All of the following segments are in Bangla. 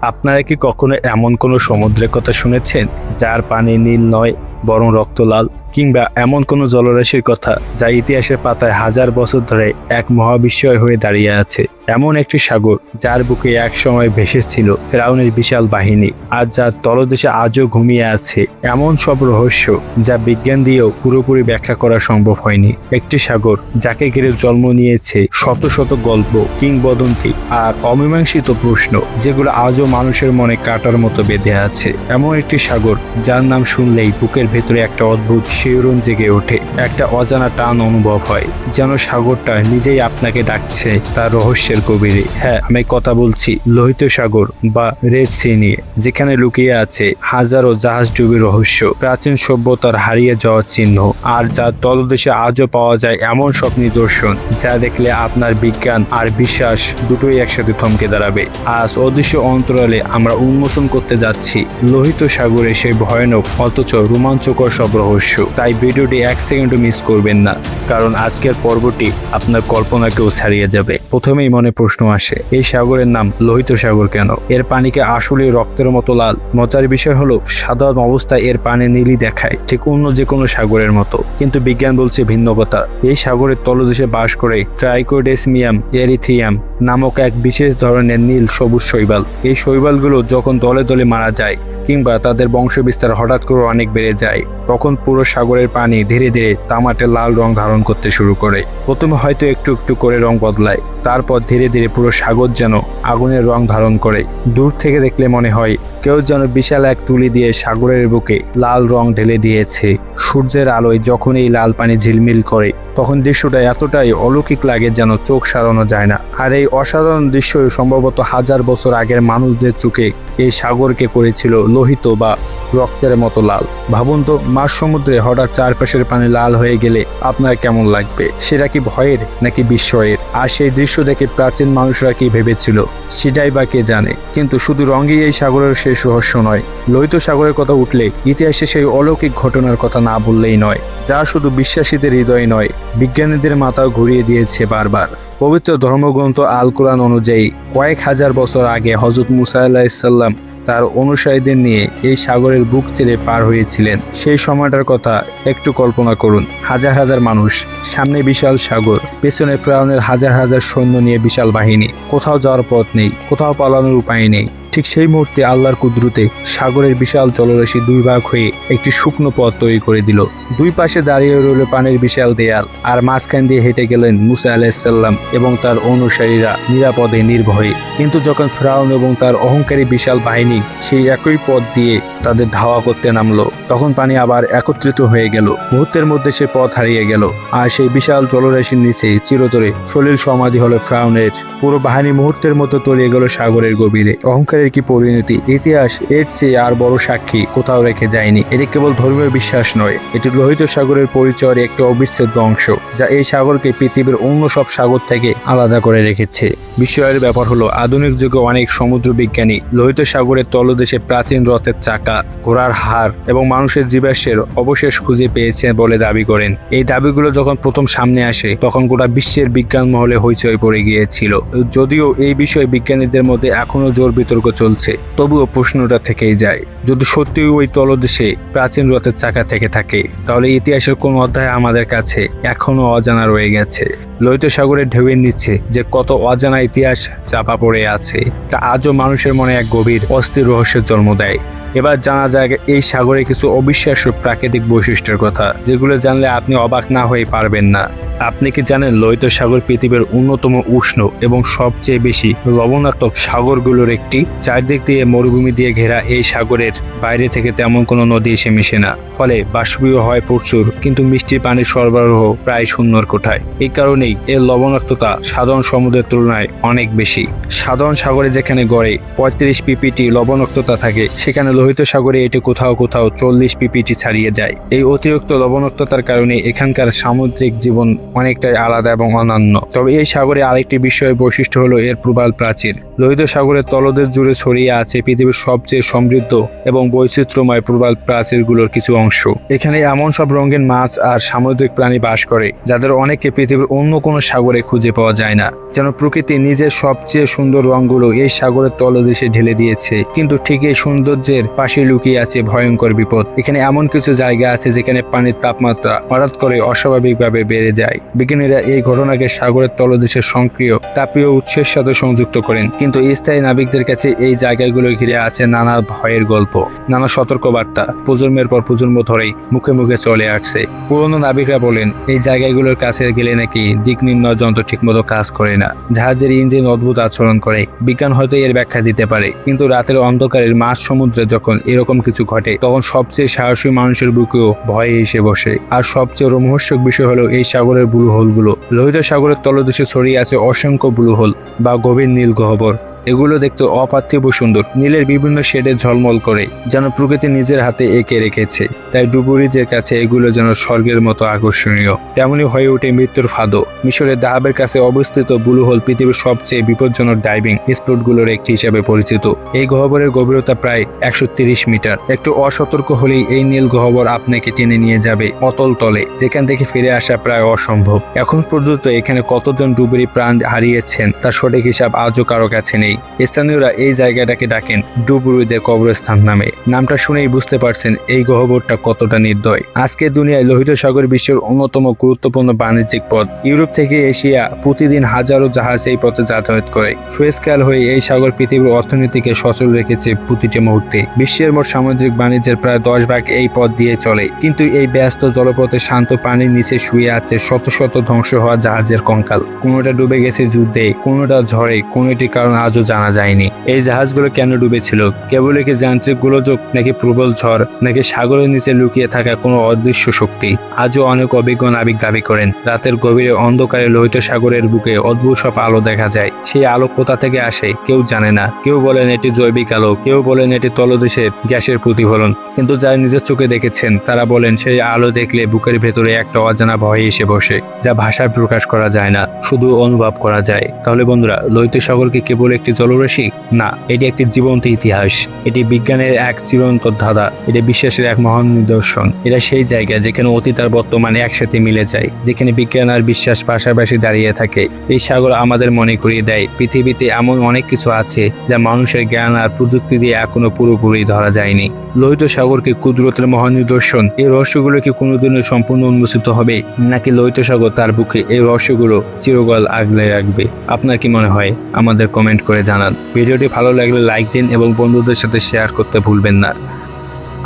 আপনারা কি কখনো এমন কোনো সমুদ্রের কথা শুনেছেন যার পানি নীল নয় বরং রক্ত লাল, কিংবা এমন কোনো জলরাশির কথা যা ইতিহাসের পাতায় হাজার বছর ধরে এক মহাবিস্ময় হয়ে দাঁড়িয়ে আছে? এমন একটি সাগর যার বুকে এক সময় ভেসেছিল ফেরাউনের বিশাল বাহিনী, আর যার তলদেশে আজও ঘুমিয়ে আছে এমন সব রহস্য যা বিজ্ঞান দিয়েও পুরোপুরি ব্যাখ্যা করা সম্ভব হয়নি। একটি সাগর যাকে ঘিরে জন্ম নিয়েছে শত শত গল্প, কিংবদন্তি আর অমীমাংসিত প্রশ্ন, যেগুলো আজও মানুষের মনে কাটার মতো বেঁধে আছে। এমন একটি সাগর যার নাম শুনলেই বুকের ভেতরে একটা অদ্ভুত শিহরণ জেগে ওঠে, একটা অজানা টান অনুভব হয়, যেন সাগরটা নিজেই আপনাকে ডাকছে তার রহস্যের গভীরে। হ্যাঁ, আমি কথা বলছি লোহিত সাগর বা রেড সি নিয়ে, যেখানে লুকিয়ে আছে হাজারো জাহাজডুবি রহস্য, প্রাচীন সভ্যতার হারিয়ে যাওয়ার চিহ্ন, আর যার তলদেশে আজও পাওয়া যায় এমন সব নিদর্শন যা দেখলে আপনার বিজ্ঞান আর বিশ্বাস দুটোই একসাথে থমকে দাঁড়াবে। আজ অদৃশ্য অন্তরালে আমরা উন্মোচন করতে যাচ্ছি লোহিত সাগরে সেই ভয়ানক অথচ রোমাঞ্চকর সব রহস্য। তাই ভিডিওটি এক সেকেন্ডও মিস করবেন না, কারণ আজকের পর্বটি আপনার কল্পনাকেও ছাড়িয়ে যাবে। প্রথমেই মনে প্রশ্ন আসে, এই সাগরের নাম লোহিত সাগর কেন? এর পানিকে আসলে রক্তের মতো লাল? মজার বিষয় হলো সাধারণ অবস্থায় এর পানি নীলই দেখায়, ঠিক অন্য যে কোনো সাগরের মতো, কিন্তু বিজ্ঞান বলছে ভিন্ন কথা। এই সাগরের তলদেশে বাস করে ট্রাইকোডেসমিয়াম এরিথিয়াম নামক এক বিশেষ ধরনের নীল সবুজ শৈবাল। এই শৈবালগুলো যখন দলে দলে মারা যায় কিংবা তাদের বংশবিস্তার হঠাৎ করে অনেক বেড়ে যায়, তখন পুরো সাগরের পানি ধীরে ধীরে তামাটে লাল রং ধারণ করতে শুরু করে। প্রথমে হয়তো একটু একটু করে রং বদলায়, তারপর ধীরে ধীরে পুরো সাগর যেন আগুনের রং ধারণ করে। দূর থেকে দেখলে মনে হয় কেউ যেন বিশাল এক তুলি দিয়ে সাগরের বুকে লাল রং ঢেলে দিয়েছে। সূর্যের আলোয় যখন এই লাল পানি ঝিলমিল করে, তখন দৃশ্যটা এতটাই অলৌকিক লাগে যেন চোখ সারানো যায় না। আর এই অসাধারণ দৃশ্য সম্ভবত হাজার বছর আগের মানুষদের চোখে এই সাগরকে করেছিল লোহিত বা রক্তের মতো লাল। ভাবুন তো, মাঝ সমুদ্রে হঠাৎ চারপাশের পানি লাল হয়ে গেলে আপনার কেমন লাগবে? সেটা কি ভয়ের নাকি বিস্ময়ের? আর সেই দৃশ্য দেখে প্রাচীন মানুষরা কি ভেবেছিল সেটাই বা কে জানে। কিন্তু শুধু রঙেই এই সাগরের শেষ রহস্য নয়। লোহিত সাগরের কথা উঠলে ইতিহাসে সেই অলৌকিক ঘটনার কথা না বললেই নয়, যা শুধু বিশ্বাসীদের হৃদয় নয়, বিজ্ঞানীদের মাথাও ঘুরিয়ে দিয়েছে বারবার। পবিত্র ধর্মগ্রন্থ আল কোরআন অনুযায়ী কয়েক হাজার বছর আগে হযরত মুসা আলাইহিসসালাম তার অনুসারীদের নিয়ে এই সাগরের বুক চিরে পার হয়েছিলেন। সেই সময়টার কথা একটু কল্পনা করুন। হাজার হাজার মানুষ, সামনে বিশাল সাগর, পেছনে ফেরাউনের হাজার হাজার সৈন্য নিয়ে বিশাল বাহিনী। কোথাও যাওয়ার পথ নেই, কোথাও পালানোর উপায় নেই। ঠিক সেই মুহূর্তে আল্লাহর কুদরতে সাগরের বিশাল জলরাশি দুই ভাগ হয়ে একটি শুকনো পথ তৈরি করে দিল। দুই পাশে দাঁড়িয়ে রইল পানির বিশাল দেয়াল, আর মাঝখান দিয়ে হেঁটে গেলেন মুসা আলাইহিসসালাম এবং তার অনুসারীরা নিরাপদে নির্ভয়ে। কিন্তু যখন ফেরাউন এবং তার অহংকারী বিশাল বাহিনী সেই একই পথ দিয়ে তাদের ধাওয়া করতে নামলো, তখন পানি আবার একত্রিত হয়ে গেল। মুহূর্তের মধ্যে সে পথ হারিয়ে গেল, আর সেই বিশাল জলরাশির নিচে চিরতরে সলিল সমাধি হলো ফেরাউনের। পুরো বাহিনী মুহূর্তের মতো তলিয়ে গেল সাগরের গভীরে। অহংকারের কি পরিণতি! ইতিহাস এর চেয়ে আর বড় সাক্ষী কোথাও রেখে যায়নি। এটি কেবল ধর্মীয় বিশ্বাস নয়, এটি লোহিত সাগরের পরিচয়ের একটি অবিচ্ছেদ্য অংশ, যা এই সাগরকে পৃথিবীর অন্য সব সাগর থেকে আলাদা করে রেখেছে। বিষয়ের ব্যাপার হলো, আধুনিক যুগে অনেক সমুদ্র বিজ্ঞানী লোহিত সাগরের তলদেশে প্রাচীন রথের চাকা, ঘোড়ার হাড় এবং মানুষের জীবাশ্মের অবশেষ খুঁজে পেয়েছে বলে দাবি করেন। এই দাবিগুলো যখন প্রথম সামনে আসে, তখন গোটা বিশ্বের বিজ্ঞান মহলে হইচই পড়ে গিয়েছিল। যদিও এই বিষয়ে বিজ্ঞানীদের মধ্যে এখনো জোর বিতর্ক চলছে, তবুও প্রশ্নটা থেকেই যায়, যদি সত্যি ওই তলদেশে প্রাচীন রথের চাকা থেকে থাকে, তাহলে ইতিহাসের কোন অধ্যায় আমাদের কাছে এখনো অজানা রয়ে গেছে। লোহিত সাগরের ঢেউয়ের নিচে যে কত অজানা ইতিহাস চাপা পড়ে আছে, তা আজও মানুষের মনে এক গভীর অস্থির রহস্যের জন্ম দেয়। এবার জানা যায় এই সাগরে কিছু অবিশ্বাস্য প্রাকৃতিক বৈশিষ্ট্যের কথা, যেগুলো জানলে আপনি অবাক না হয়ে পারবেন না। আপনি কি জানেন লোহিত সাগর পৃথিবীর অন্যতম উষ্ণ এবং সবচেয়ে বেশি লবণাত্মক সাগরগুলোর একটি? চারদিক দিয়ে মরুভূমি দিয়ে ঘেরা এই সাগরের বাইরে থেকে তেমন কোনো নদী এসে মিশে না, ফলে বাষ্পীয় হয় প্রচুর, কিন্তু মিষ্টির পানির সরবরাহ প্রায় শূন্যর কোঠায়। এই কারণেই এর লবণাক্ততা সাধারণ সমুদ্রের তুলনায় অনেক বেশি। সাধারণ সাগরে যেখানে গড়ে 35 পিপিটি লবণাক্ততা থাকে, সেখানে লোহিত সাগরে এটি কোথাও কোথাও 40 পিপিটি ছাড়িয়ে যায়। এই অতিরিক্ত লবণাক্ততার কারণে এখানকার সামুদ্রিক জীবন অনেকটাই আলাদা এবং অনন্য। তবে এই সাগরে আরেকটি বিষয়ের বৈশিষ্ট্য হলো এর প্রবাল প্রাচীর। লোহিত সাগরের তলদেশ জুড়ে ছড়িয়ে আছে পৃথিবীর সবচেয়ে সমৃদ্ধ এবং বৈচিত্র্যময় প্রবাল প্রাচীরগুলোর কিছু অংশ। এখানে এমন সব রঙিন মাছ আর সামুদ্রিক প্রাণী বাস করে, যাদের অনেকে পৃথিবীর অন্য কোনো সাগরে খুঁজে পাওয়া যায় না। যেন প্রকৃতি নিজের সবচেয়ে সুন্দর রঙগুলো এই সাগরের তলদেশে ঢেলে দিয়েছে। কিন্তু ঠিক এই সৌন্দর্যের পাশে লুকিয়ে আছে ভয়ঙ্কর বিপদ। এখানে এমন কিছু জায়গা আছে যেখানে পানির তাপমাত্রা হঠাৎ করে অস্বাভাবিকভাবে বেড়ে যায়। বিজ্ঞানীরা এই ঘটনাকে সাগরের তলদেশের সক্রিয় তাপীয় উৎসের সাথে সংযুক্ত করেন। কিন্তু স্থায়ী নাবিকদের কাছে এই জায়গাগুলো ঘিরে আছে নানা ভয়ের গল্প, নানা সতর্কবার্তা প্রজন্মের পর প্রজন্ম ধরেই মুখে মুখে চলে আসছে। পুরনো নাবিকরা বলেন এই জায়গাগুলোর কাছে গেলে নাকি দিক নির্ণয় যন্ত্র ঠিকমতো কাজ করে না, জাহাজের ইঞ্জিন অদ্ভুত আচরণ করে। বিজ্ঞান হয়তো এর ব্যাখ্যা দিতে পারে, কিন্তু রাতের অন্ধকারের মাঝ সমুদ্রে যখন এরকম কিছু ঘটে তখন সবচেয়ে সাহসী মানুষের বুকেও ভয়ে এসে বসে। আর সবচেয়ে রোমহর্ষক বিষয় হলো এই সাগরের ব্লু হোলগুলো। লোহিত সাগরের তলদেশে ছড়িয়ে আছে অসংখ্য ব্লু হোল বা গভীর নীল গহ্বর। এগুলো দেখতে অপার্থিব সুন্দর, নীলের বিভিন্ন শেডে ঝলমল করে, যেন প্রকৃতি নিজের হাতে এঁকে রেখেছে। তাই ডুবুরিদের কাছে এগুলো যেন স্বর্গের মতো আকর্ষণীয়। তেমনই হয়ে ওঠে মৃত্যুর ফাঁদও। মিশরের দাহাবের কাছে অবস্থিত ব্লু হোল পৃথিবীর সবচেয়ে বিপজ্জনক ডাইভিং স্পটগুলোর একটি হিসেবে পরিচিত। এই গহ্বরের গভীরতা প্রায় 130 মিটার। একটু অসতর্ক হলেই এই নীল গহ্বর আপনাকে টেনে নিয়ে যাবে অতল তলে, যেখান থেকে ফিরে আসা প্রায় অসম্ভব। এখন পর্যন্ত এখানে কতজন ডুবুরি প্রাণ হারিয়েছেন তার সঠিক হিসাব আজও কারো কাছে নেই। স্থানীয়রা এই জায়গাটাকে ডাকেন ডুবুরিদের কবরস্থান নামে। নামটা শুনেই বুঝতে পারছেন এই গহ্বরটা কতটা নির্দয়। আজকের দুনিয়ায় লোহিত সাগর বিশ্বের অন্যতম গুরুত্বপূর্ণ বাণিজ্যিক পথ। ইউরোপ থেকে এশিয়া প্রতিদিন হাজারো জাহাজ এই পথে যাতায়াত করে। সুয়েজ খাল হয়ে এই সাগর পৃথিবীর অর্থনীতিকে সচল রেখেছে প্রতিটি মুহূর্তে। বিশ্বের মোট সামুদ্রিক বাণিজ্যের প্রায় 10 ভাগ এই পথ দিয়ে চলে। কিন্তু এই ব্যস্ত জলপথে শান্ত পানির নিচে শুয়ে আছে শত শত ধ্বংস হওয়া জাহাজের কঙ্কাল। কোনোটা ডুবে গেছে যুদ্ধে, কোনোটা ঝড়ে, কোনোটির কারণ আজও জানা যায়নি। এই জাহাজগুলো কেন ডুবেছিল? কেবল কি যান্ত্রিক গোলযোগ, নাকি প্রবল ঝড়, নাকি সাগরের নিচে লুকিয়ে থাকা কোনো অদৃশ্য শক্তি? আজও অনেক অভিজ্ঞ নাবিক দাবি করেন রাতের গভীরে অন্ধকারে লোহিত সাগরের বুকে অদ্ভুত সব আলো দেখা যায়। সেই আলো কোথা থেকে আসে কেউ জানে না। কেউ বলেন এটি জৈবিক আলো, কেউ বলেন এটি তলদেশের গ্যাসের প্রতিফলন। কিন্তু যারা নিজের চোখে দেখেছেন তারা বলেন সেই আলো দেখলে বুকের ভেতরে একটা অজানা ভয় এসে বসে, যা ভাষায় প্রকাশ করা যায় না, শুধু অনুভব করা যায়। তাহলে বন্ধুরা, লোহিত সাগর কি কেবল একটি জলরাশি? না, এটি একটি জীবন্ত ইতিহাস। এটি বিজ্ঞানের এক চিরন্তন ধারা, এটি বিশ্বাসের এক মহান নিদর্শন। এটা সেই জায়গা যেখানে অতীত আর বর্তমান একসাথে মিলে যায়, যেখানে বিজ্ঞান আর বিশ্বাস পাশাপাশি দাঁড়িয়ে থাকে। এই সাগর আমাদের মনে করিয়ে দেয় পৃথিবীতে এমন অনেক কিছু আছে যা মানুষের জ্ঞান আর প্রযুক্তি দিয়ে এখনো পুরোপুরি ধরা যায়নি। লোহিত সাগরকে কুদরতের মহান নিদর্শন। এই রহস্যগুলো কি কোনোদিনও সম্পূর্ণ উন্মোচিত হবে, নাকি লোহিত সাগর তার বুকে এই রহস্যগুলো চিরকাল আগলে রাখবে? আপনার কি মনে হয়? আমাদের কমেন্ট করে জানান। ভিডিওটি ভালো লাগলে লাইক দিন এবং বন্ধুদের সাথে শেয়ার করতে ভুলবেন না।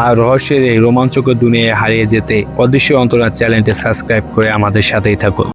আর রহস্যের এই রোমাঞ্চকর দুনিয়ায় হারিয়ে যেতে অদৃশ্য অন্তরাল চ্যানেলটি সাবস্ক্রাইব করে আমাদের সাথেই থাকুন।